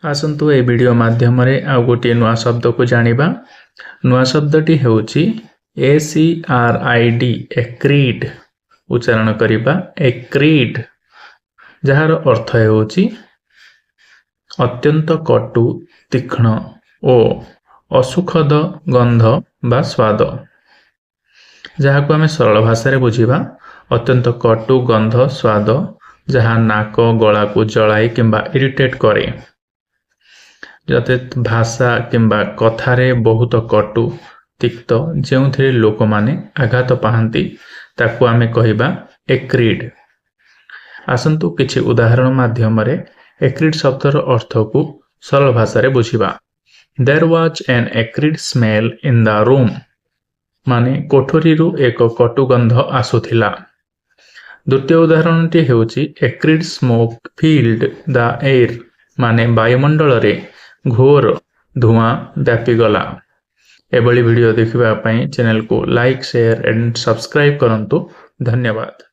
आसंतु ए video माध्यम रे आ गोटे नुआ शब्द को जानिबा। नुआ शब्दटी हेउची ACRID एक्रीड उच्चारण करिबा एक्रीड जहार अर्थ हेउची अत्यंत कटु तीक्ष्ण ओ असुखद गंध बा स्वाद जहाँ को आमे सरल भाषा रे बुझिबा अत्यंत कटु गंध स्वाद जहाँ नाक गला को जलाई किंबा इरिटेट करे जते भाषा किंबा कथारे बहुत कटु तिक्त जेउथिरे लोक माने आघात पाहंती ताकू आमे कहिबा एक्रीड। आसंतु किछि उदाहरण माध्यम रे एक्रीड शब्दर अर्थ को सरल भाषा रे बुझिबा। There was an acrid smell in the room माने कोठरीरु एक कटु गंध आसुथिला। द्वितीय उदाहरणटी हेउची acrid smoke filled the air माने वायुमंडल रे घोर धुआं व्यापी गला। एभली वीडियो देखिबा पई चैनल को लाइक शेयर एंड सब्सक्राइब करंतु। धन्यवाद।